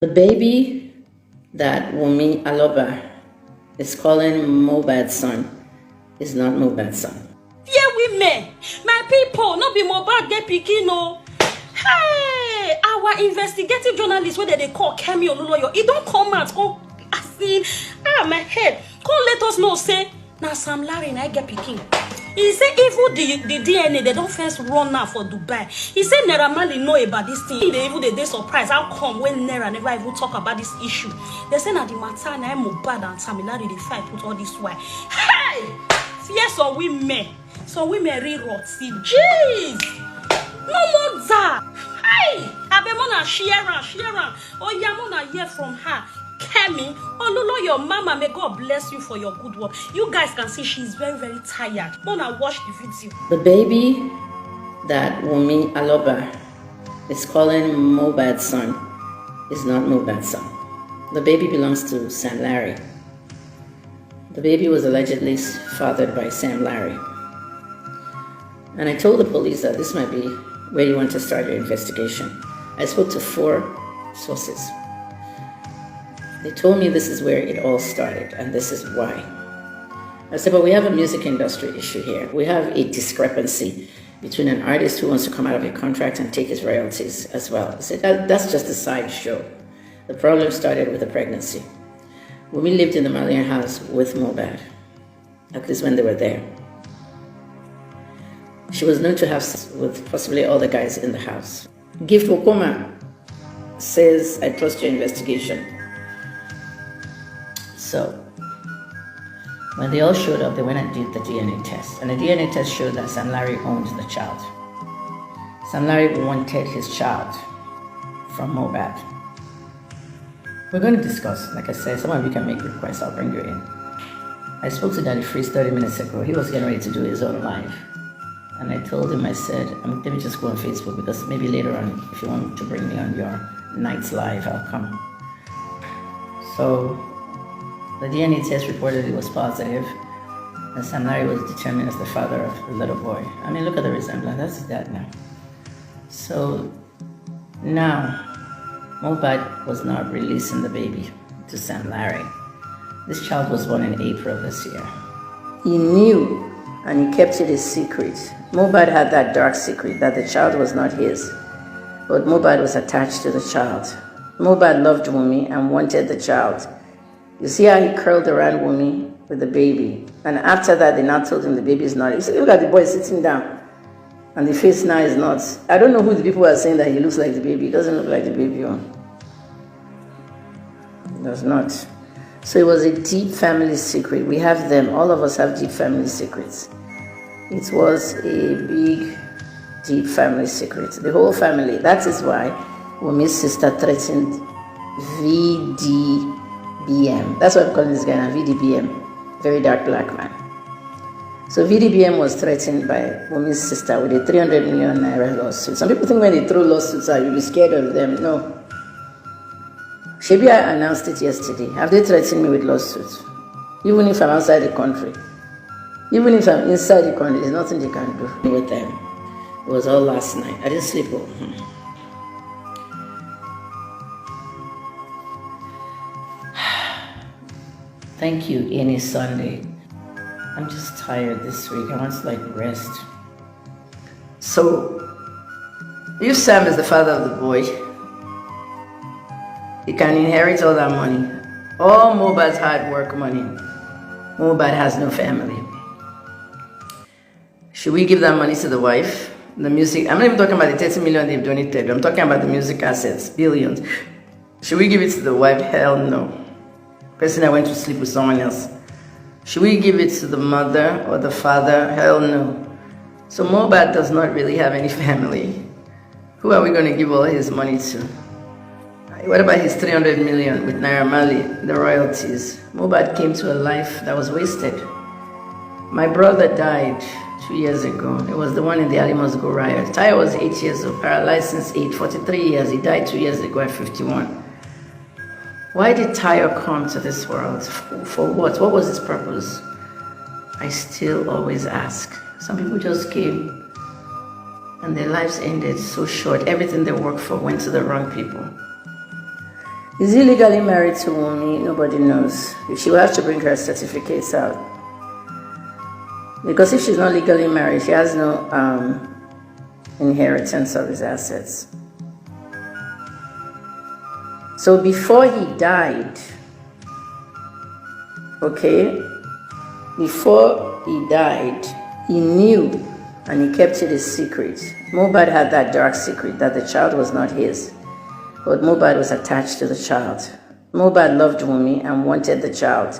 The baby that Wunmi Aloba is calling Mohbad's son is not Mohbad's son. Yeah, women, my people, not be Mohbad get pikin no. Hey, our investigative journalist, what they call Kemi Oluloyo, he don't come out. Oh, I see. My head. Come let us know. Say now Sam Larry and I get pikin. He say even the DNA they don't first run now for Dubai. He said Naira Marley know about this thing. They even they surprised. How come when Naira never even talk about this issue? They say now the matter now Mohbad and Sam Larry they fight with all this why. Hey, yes, so women rewrote. See, jeez, no more that. Hey, I be mona share. Oh yeah, mona hear from her. Kemi, Olulo, your mama, may God bless you for your good work. You guys can see she's very, very tired. Mona, watch the video. The baby that Wunmi Aloba is calling Mohbad's son is not Mohbad's son. The baby belongs to Sam Larry. The baby was allegedly fathered by Sam Larry. And I told the police that this might be where you want to start your investigation. I spoke to 4 sources. They told me this is where it all started, and this is why. I said, but we have a music industry issue here. We have a discrepancy between an artist who wants to come out of a contract and take his royalties as well. I said, that's just a sideshow. The problem started with the pregnancy. When we lived in the Malian house with Mohbad, at least when they were there, she was known to have sex with possibly all the guys in the house. Gift Okoma says, I trust your investigation. So, when they all showed up, they went and did the DNA test. And the DNA test showed that Sam Larry owned the child. Sam Larry wanted his child from Mohbad. We're going to discuss, like I said, some of you can make requests, I'll bring you in. I spoke to Daddy Freeze 30 minutes ago. He was getting ready to do his own live. And I told him, I said, let me just go on Facebook because maybe later on, if you want to bring me on your night's live, I'll come. So, the DNA test reported it was positive, and Sam Larry was determined as the father of the little boy. I mean, look at the resemblance. That's his dad now. So now, Mohbad was not releasing the baby to Sam Larry. This child was born in April this year. He knew, and he kept it a secret. Mohbad had that dark secret that the child was not his, but Mohbad was attached to the child. Mohbad loved Wunmi and wanted the child. You see how he curled around Wunmi with the baby. And after that, they now told him the baby is not. You see, look at the boy sitting down. And the face now is not. I don't know who the people are saying that he looks like the baby. He doesn't look like the baby. Oh. He does not. So it was a deep family secret. We have them. All of us have deep family secrets. It was a big, deep family secret. The whole family. That is why Wunmi's sister threatened VDBM. That's what I'm calling this guy now, VDBM, very dark black man. So VDBM was threatened by Wunmi's sister with a 300 million naira lawsuit. Some people think when they throw lawsuits out, you'll be scared of them. No. Shebi, I announced it yesterday. Have they threatened me with lawsuits? Even if I'm outside the country. Even if I'm inside the country, there's nothing they can do with them. It was all last night. I didn't sleep well. Thank you, any Sunday. I'm just tired this week. I want to rest. So, if Sam is the father of the boy, he can inherit all that money. All Mohbad's hard work money. Mohbad has no family. Should we give that money to the wife? The music, I'm not even talking about the 30 million they've donated. I'm talking about the music assets, billions. Should we give it to the wife? Hell no. Person I went to sleep with someone else. Should we give it to the mother or the father? Hell no. So Mohbad does not really have any family. Who are we going to give all his money to? What about his 300 million with Naira Marley, the royalties? Mohbad came to a life that was wasted. My brother died 2 years ago. It was the one in the Alimos Go riot. Chaiii was 8 years old, paralyzed since 43 years. He died 2 years ago at 51. Why did Chaiii come to this world? For what? What was his purpose? I still always ask. Some people just came and their lives ended so short. Everything they worked for went to the wrong people. Is he legally married to Wunmi? Nobody knows. She will have to bring her certificates out. Because if she's not legally married, she has no inheritance of his assets. So before he died, before he died, he knew and he kept it a secret. Mohbad had that dark secret that the child was not his, but Mohbad was attached to the child. Mohbad loved Wunmi and wanted the child.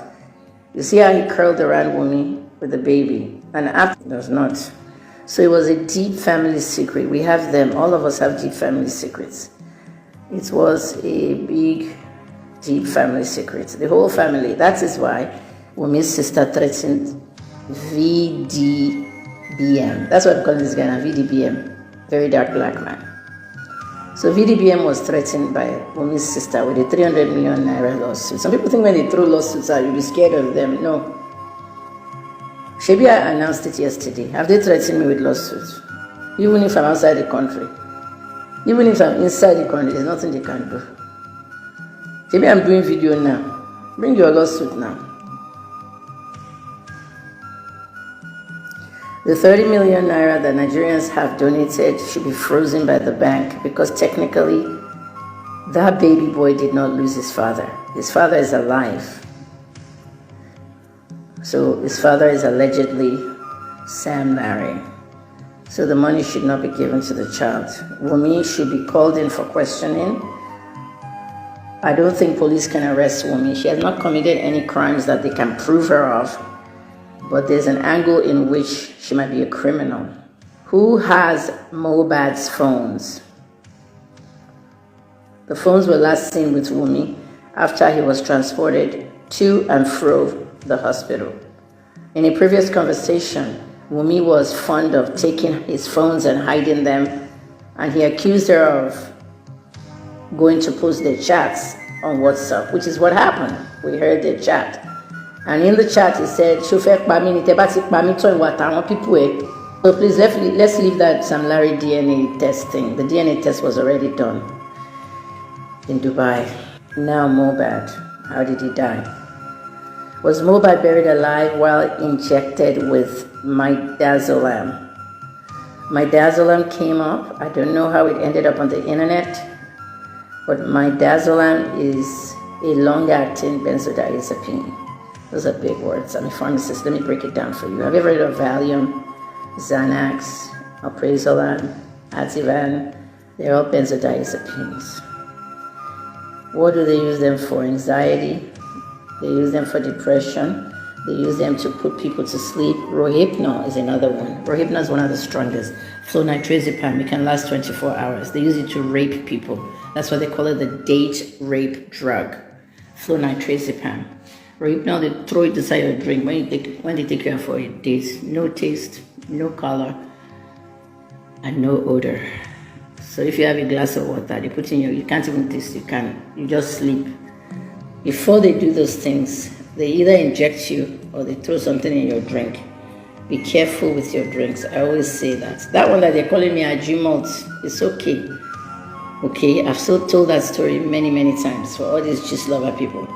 You see how he curled around Wunmi with the baby, and after does not. So it was a deep family secret. We have them. All of us have deep family secrets. It was a big, deep family secret. The whole family. That is why Wunmi's sister threatened VDBM. That's what I'm calling this guy now, VDBM. Very dark black man. So VDBM was threatened by Wunmi's sister with a 300 million naira lawsuit. Some people think when they throw lawsuits out, you'll be scared of them. No. Shebi, I announced it yesterday. Have they threatened me with lawsuits? Even if I'm outside the country. Even if I'm inside the country, there's nothing they can do. Shebi, I'm doing video now. Bring your lawsuit now. The 30 million naira that Nigerians have donated should be frozen by the bank because technically that baby boy did not lose his father. His father is alive. So his father is allegedly Sam Larry. So the money should not be given to the child. Wunmi should be called in for questioning. I don't think police can arrest Wunmi. She has not committed any crimes that they can prove her of. But there's an angle in which she might be a criminal. Who has Mohbad's phones? The phones were last seen with Wunmi after he was transported to and fro the hospital. In a previous conversation, Wunmi was fond of taking his phones and hiding them, and he accused her of going to post their chats on WhatsApp, which is what happened. We heard their chat. And in the chat, he said, so please, let's leave that Sam Larry DNA test thing. The DNA test was already done in Dubai. Now Mohbad, how did he die? Was Mohbad buried alive while injected with midazolam? Midazolam came up. I don't know how it ended up on the internet, but midazolam is a long-acting benzodiazepine. Those are big words. I'm a pharmacist. Let me break it down for you. Have you ever heard of Valium, Xanax, Alprazolam, Ativan? They're all benzodiazepines. What do they use them for? Anxiety. They use them for depression. They use them to put people to sleep. Rohypnol is another one. Rohypnol is one of the strongest. Flunitrazepam, it can last 24 hours. They use it to rape people. That's why they call it the date rape drug. Flunitrazepam. Rohypnol, they throw it inside your drink when they take you out for a date. No taste, no color, and no odor. So if you have a glass of water, they put in you can't even taste, you just sleep. Before they do those things, they either inject you or they throw something in your drink. Be careful with your drinks. I always say that. That one that they're calling me Ajimalt, it's okay. Okay, I've still told that story many, many times for all these gist lover people.